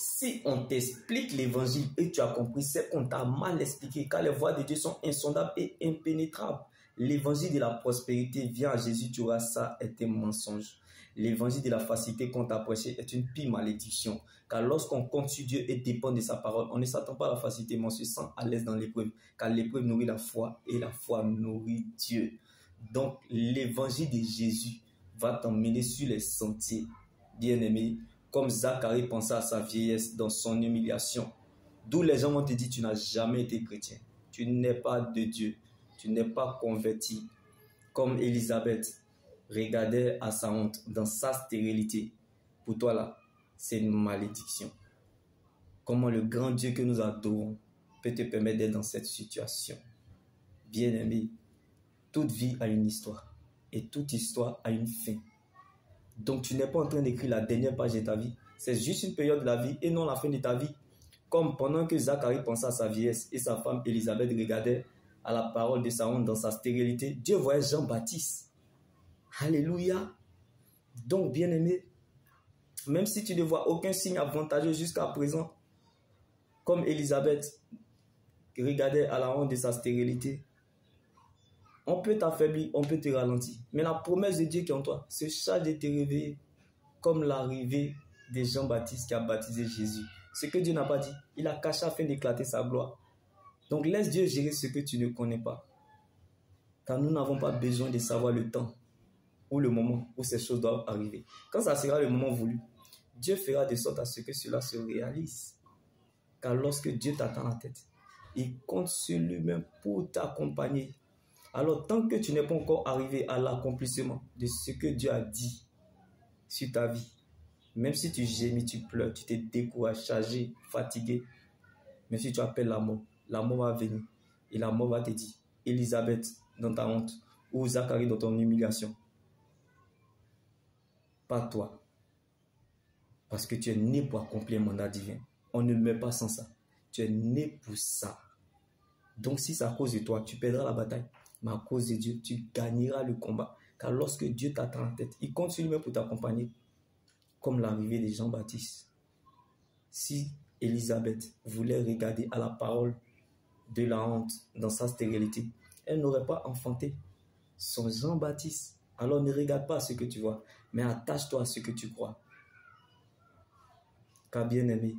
si on t'explique l'évangile et tu as compris, c'est qu'on t'a mal expliqué, car les voies de Dieu sont insondables et impénétrables. L'évangile de la prospérité vient à Jésus, tu auras ça, est un mensonge. L'évangile de la facilité qu'on t'a prêché est une pire malédiction. Car lorsqu'on compte sur Dieu et dépend de sa parole, on ne s'attend pas à la facilité, mais on se sent à l'aise dans l'épreuve. Car l'épreuve nourrit la foi et la foi nourrit Dieu. Donc l'évangile de Jésus va t'emmener sur les sentiers, bien-aimé, comme Zacharie pensait à sa vieillesse dans son humiliation. D'où les gens vont te dire, tu n'as jamais été chrétien. Tu n'es pas de Dieu. Tu n'es pas converti. Comme Élisabeth regardait à sa honte dans sa stérilité. Pour toi là, c'est une malédiction. Comment le grand Dieu que nous adorons peut te permettre d'être dans cette situation. Bien-aimé, toute vie a une histoire. Et toute histoire a une fin. Donc tu n'es pas en train d'écrire la dernière page de ta vie. C'est juste une période de la vie et non la fin de ta vie. Comme pendant que Zacharie pensait à sa vieillesse et sa femme Élisabeth regardait à la parole de sa honte dans sa stérilité, Dieu voyait Jean-Baptiste. Alléluia. Donc bien-aimé, même si tu ne vois aucun signe avantageux jusqu'à présent, comme Élisabeth regardait à la honte de sa stérilité, on peut t'affaiblir, on peut te ralentir. Mais la promesse de Dieu qui est en toi se charge de te réveiller comme l'arrivée de Jean-Baptiste qui a baptisé Jésus. Ce que Dieu n'a pas dit, il a caché afin d'éclater sa gloire. Donc laisse Dieu gérer ce que tu ne connais pas. Car nous n'avons pas besoin de savoir le temps ou le moment où ces choses doivent arriver. Quand ça sera le moment voulu, Dieu fera de sorte à ce que cela se réalise. Car lorsque Dieu t'attend la tête, il compte sur lui-même pour t'accompagner. Alors, tant que tu n'es pas encore arrivé à l'accomplissement de ce que Dieu a dit sur ta vie, même si tu gémis, tu pleures, tu te décourages, chargé, fatigué, même si tu appelles la mort va venir. Et la mort va te dire, Élisabeth dans ta honte, ou Zacharie dans ton humiliation. Pas toi. Parce que tu es né pour accomplir un mandat divin. On ne meurt pas sans ça. Tu es né pour ça. Donc si c'est à cause de toi, tu perdras la bataille. Mais à cause de Dieu, tu gagneras le combat. Car lorsque Dieu t'attend en tête, il compte sur lui-même pour t'accompagner. Comme l'arrivée de Jean-Baptiste. Si Élisabeth voulait regarder à la parole de la honte dans sa stérilité, elle n'aurait pas enfanté son Jean-Baptiste. Alors ne regarde pas à ce que tu vois, mais attache-toi à ce que tu crois. Car bien aimé,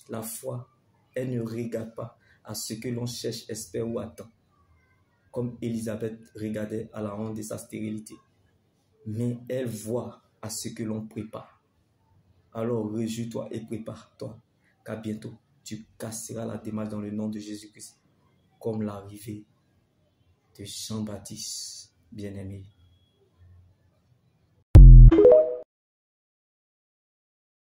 la foi, elle ne regarde pas à ce que l'on cherche, espère ou attend. Comme Élisabeth regardait à la honte de sa stérilité. Mais elle voit à ce que l'on prépare. Alors réjouis-toi et prépare-toi, car bientôt tu casseras la démarche dans le nom de Jésus-Christ, comme l'arrivée de Jean-Baptiste, bien-aimé.